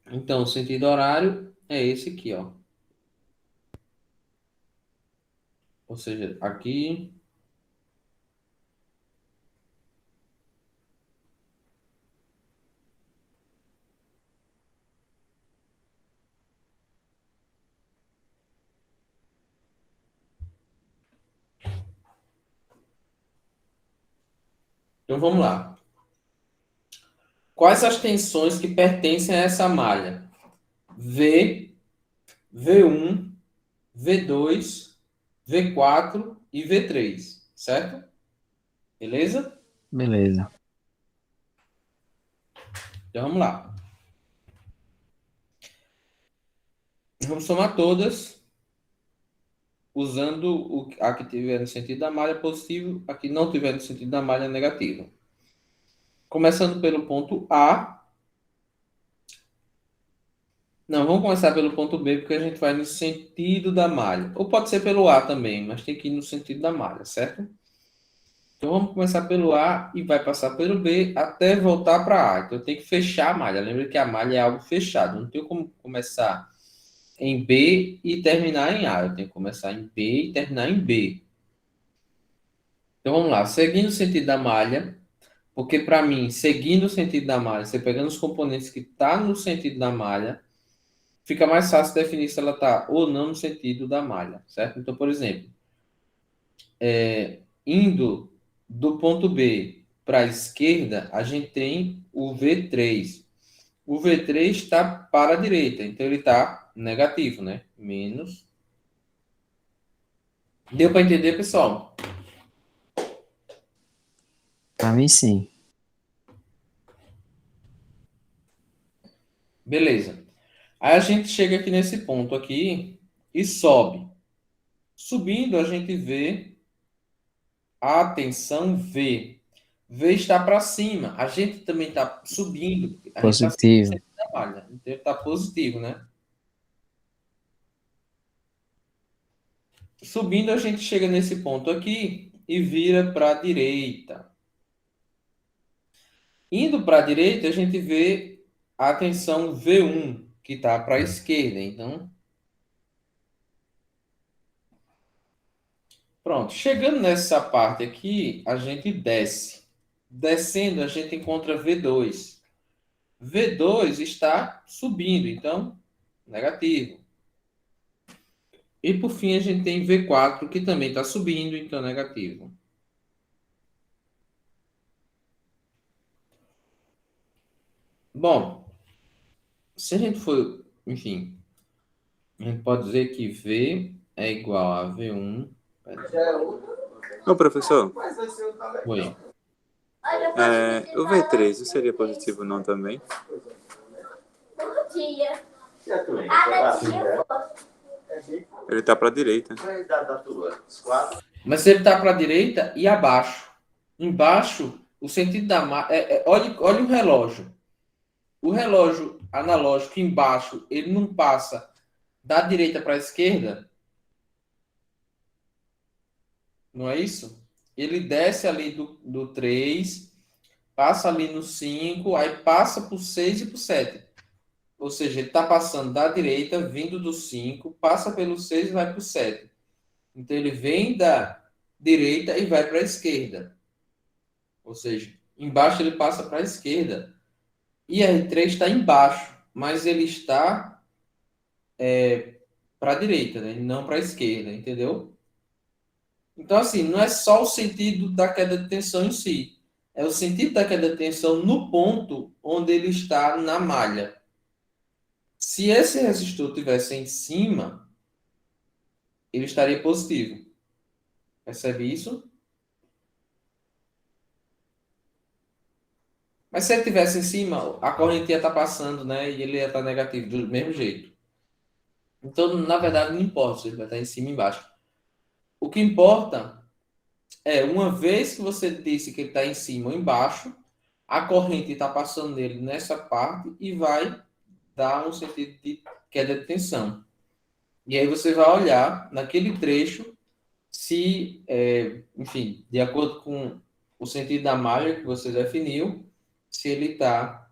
Então, o sentido horário é esse aqui, ó. Ou seja, aqui Então vamos lá. Quais as tensões que pertencem a essa malha? V, V1, V2, V4 e V3, certo? Beleza? Beleza. Então vamos lá. Vamos somar todas, usando a que tiver no sentido da malha positivo, a que não tiver no sentido da malha negativo. Começando pelo ponto A. Não, vamos começar pelo ponto B, porque a gente vai no sentido da malha. Ou pode ser pelo A também, mas tem que ir no sentido da malha, certo? Então vamos começar pelo A e vai passar pelo B até voltar para A. Então eu tenho que fechar a malha. Lembra que a malha é algo fechado. Não tenho como começar em B e terminar em A. Eu tenho que começar em B e terminar em B. Então vamos lá. Seguindo o sentido da malha, porque para mim, seguindo o sentido da malha, você pegando os componentes que tá no sentido da malha, fica mais fácil definir se ela está ou não no sentido da malha, certo? Então, por exemplo, indo do ponto B para a esquerda, a gente tem o V3. O V3 está para a direita, então ele está negativo, né? Menos. Deu para entender, pessoal? Pra mim, sim. Beleza. Aí a gente chega aqui nesse ponto aqui e sobe. Subindo, a gente vê a tensão V. V está para cima. A gente também está subindo. A gente está Positivo. trabalha. Então está positivo, né? Subindo, a gente chega nesse ponto aqui e vira para a direita. Indo para a direita, a gente vê a tensão V1, que está para a esquerda. Então, pronto. Chegando nessa parte aqui, a gente desce. Descendo, a gente encontra V2. V2 está subindo, então, negativo. E por fim, a gente tem V4, que também está subindo, então negativo. Bom, se a gente for, enfim, a gente pode dizer que V é igual a V1. Ô, professor, Oi. o V3 não seria positivo não também? Ele tá pra direita. Mas ele está para a direita e abaixo. Embaixo, o sentido da olha o relógio. O relógio analógico embaixo, ele não passa da direita para a esquerda, não é isso? Ele desce ali do 3, passa ali no 5, aí passa para o 6 e para o 7. Ou seja, ele está passando da direita, vindo do 5, passa pelo 6 e vai para o 7. Então ele vem da direita e vai para a esquerda. Ou seja, embaixo ele passa para a esquerda. E R3 está embaixo, mas ele está para a direita, né? Não para a esquerda, entendeu? Então, assim, não é só o sentido da queda de tensão em si, é o sentido da queda de tensão no ponto onde ele está na malha. Se esse resistor tivesse em cima, ele estaria positivo. Percebe isso? Mas se ele tivesse em cima, a corrente ia estar passando, né? E ele ia estar negativo do mesmo jeito. Então, na verdade, não importa se ele vai estar em cima ou embaixo. O que importa é, uma vez que você disse que ele está em cima ou embaixo, a corrente está passando nele nessa parte e vai dar um sentido de queda de tensão. E aí você vai olhar naquele trecho se, enfim, de acordo com o sentido da malha que você definiu, se ele está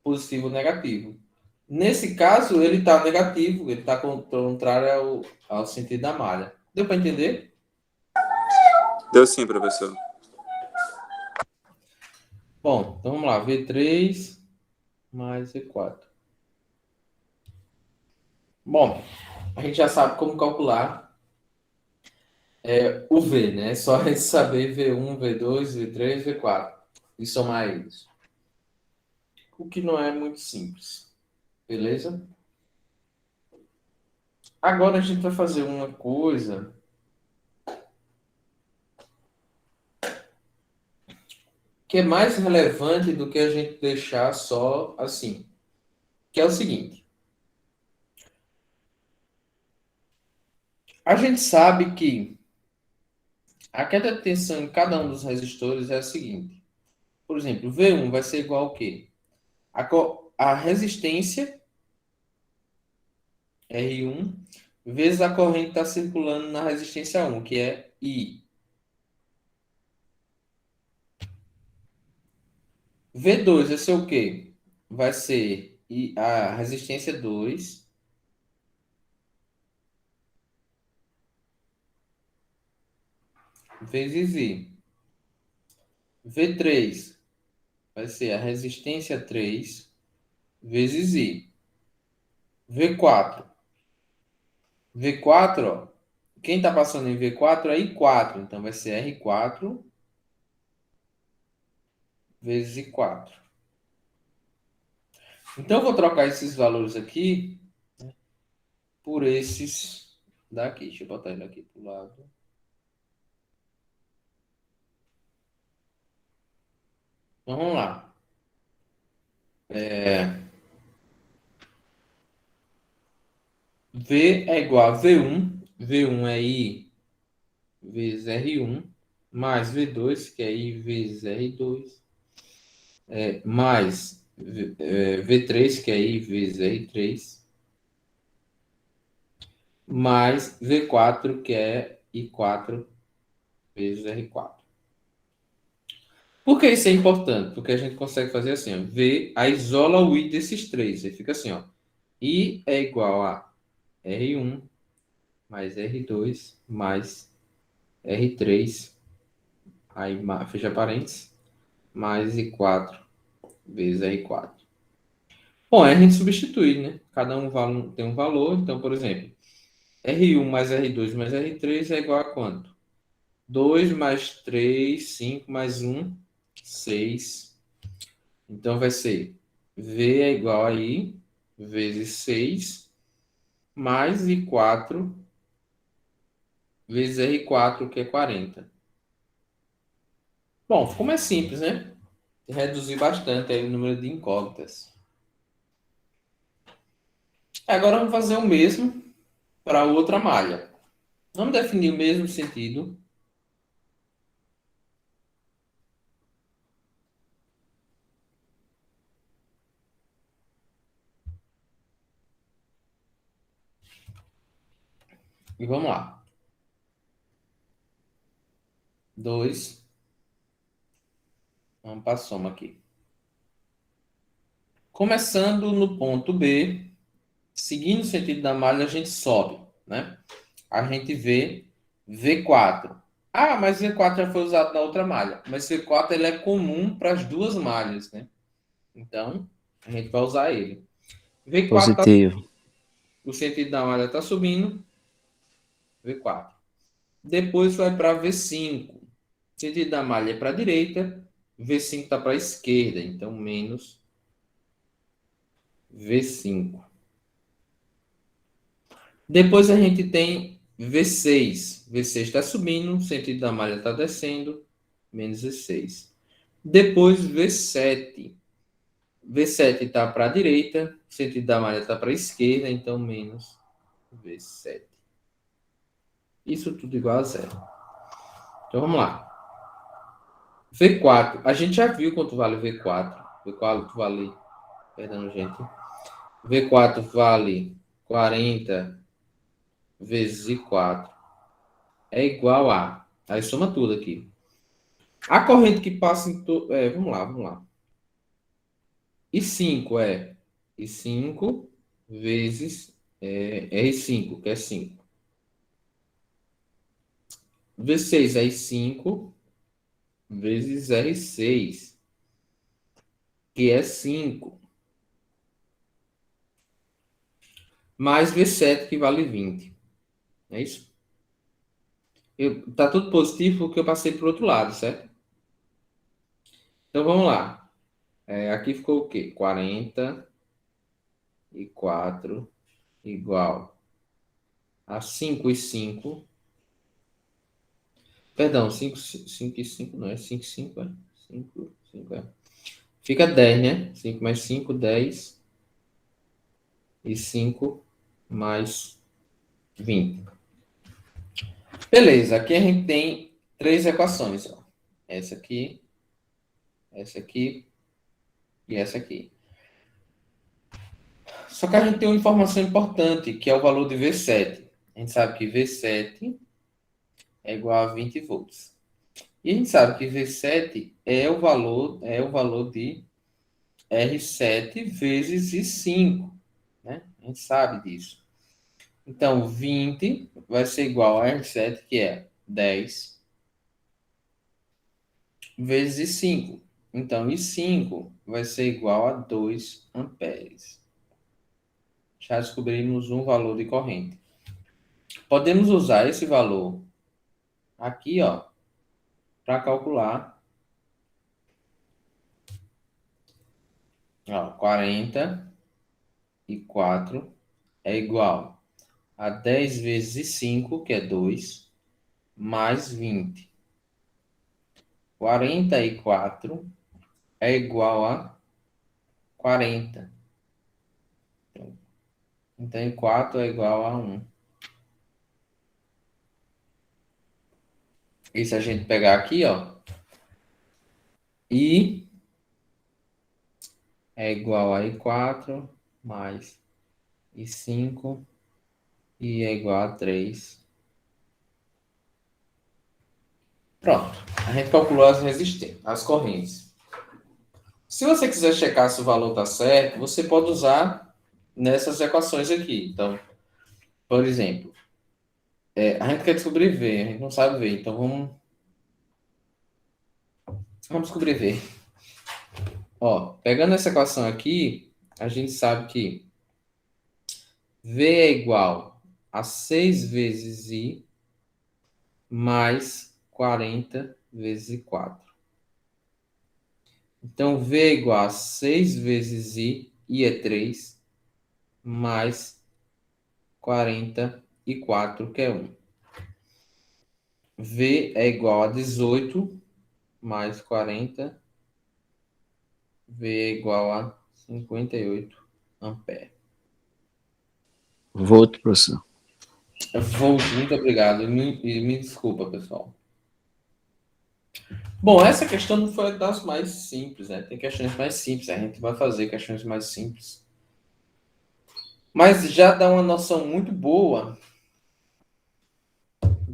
positivo ou negativo. Nesse caso, ele está negativo, ele está contrário ao sentido da malha. Deu para entender? Deu sim, professor. Bom, então vamos lá. V3 mais V4. Bom, a gente já sabe como calcular o V, né? É só a gente saber V1, V2, V3, V4 e somar eles. O que não é muito simples. Beleza? Agora a gente vai fazer uma coisa que é mais relevante do que a gente deixar só assim, que é o seguinte. A gente sabe que a queda de tensão em cada um dos resistores é a seguinte. Por exemplo, V1 vai ser igual ao quê? A resistência R1 vezes a corrente está circulando na resistência 1, que é I. V2 vai ser o quê? Vai ser a resistência 2 vezes I. V3 vai ser a resistência 3 vezes I. V4. V4, ó, quem está passando em V4 é I4, então vai ser R4 vezes I4. Então eu vou trocar esses valores aqui por esses daqui. Deixa eu botar ele aqui para o lado. Então vamos lá. V é igual a V1. V1 é I vezes R1, mais V2, que é I vezes R2, mais V3, que é I vezes R3, mais V4, que é I4 vezes R4. Por que isso é importante? Porque a gente consegue fazer assim, ó, V a isola o I desses três. Aí fica assim, ó, I é igual a R1 mais R2 mais R3, aí fecha parênteses, mais I4 vezes R4. Bom, aí a gente substitui, né? Cada um tem um valor. Então, por exemplo, R1 mais R2 mais R3 é igual a quanto? 2 mais 3, 5 mais 1, 6. Então, vai ser V é igual a I vezes 6 mais I4 vezes R4, que é 40. Bom, ficou mais simples, né? Reduzir bastante aí o número de incógnitas. Agora vamos fazer o mesmo para outra malha. Vamos definir o mesmo sentido. E vamos lá. 2. Vamos para a soma aqui. Começando no ponto B, seguindo o sentido da malha, a gente sobe, né? A gente vê V4. Ah, mas V4 já foi usado na outra malha. Mas V4 ele é comum para as duas malhas, né? Então, a gente vai usar ele. V4, Positivo. o sentido da malha está subindo. V4. Depois vai para V5. O sentido da malha é para a direita. V5 está para a esquerda. Então, menos V5. Depois a gente tem V6. V6 está subindo, o sentido da malha está descendo, menos V6. Depois V7. V7 está para a direita, o sentido da malha está para a esquerda, então menos V7. Isso tudo igual a zero. Então vamos lá. V4. A gente já viu quanto vale V4. V4 vale. Perdão, gente. V4 vale 40 vezes I4 é igual a. Aí soma tudo aqui. A corrente que passa em todo. Vamos lá. I5 é I5 vezes R5, que é 5. V6 é I5 vezes R6, que é 5. Mais V7, que vale 20. É isso? Tá tudo positivo porque eu passei para o outro lado, certo? Então vamos lá. Aqui ficou o quê? 44 igual a 5 e 5. Perdão, 5 e 5 não é 5 e 5, é? 5, 5 é. Fica 10, né? 5 mais 5, 10. E 5 mais 20. Beleza, aqui a gente tem três equações. Ó. Essa aqui e essa aqui. Só que a gente tem uma informação importante, que é o valor de V7. A gente sabe que V7 é igual a 20 volts. E a gente sabe que V7 é o valor de R7 vezes I5, né? A gente sabe disso. Então, 20 vai ser igual a R7, que é 10 vezes 5. Então, I5 vai ser igual a 2 amperes. Já descobrimos um valor de corrente. Podemos usar esse valor aqui, ó, para calcular, ó, 44 é igual a 10 vezes 5, que é 2, mais 20. 44 é igual a 40. Então, 4 é igual a 1. E se a gente pegar aqui, ó, I é igual a I4 mais I5 e é igual a 3. Pronto. A gente calculou as resistências, as correntes. Se você quiser checar se o valor está certo, você pode usar nessas equações aqui. Então, por exemplo, a gente quer descobrir V, a gente não sabe V, então vamos descobrir V. Ó, pegando essa equação aqui, a gente sabe que V é igual a 6 vezes I mais 40 vezes 4. Então, V é igual a 6 vezes I é 3, mais 44, que é 1. V é igual a 18, mais 40. V é igual a 58 amperes. Volt, professor. Volt, muito obrigado. Me desculpa, pessoal. Bom, essa questão não foi das mais simples, né? Tem questões mais simples, a gente vai fazer questões mais simples. Mas já dá uma noção muito boa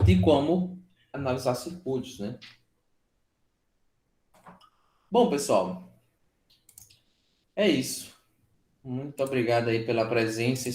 de como analisar circuitos, né? Bom, pessoal, é isso. Muito obrigado aí pela presença.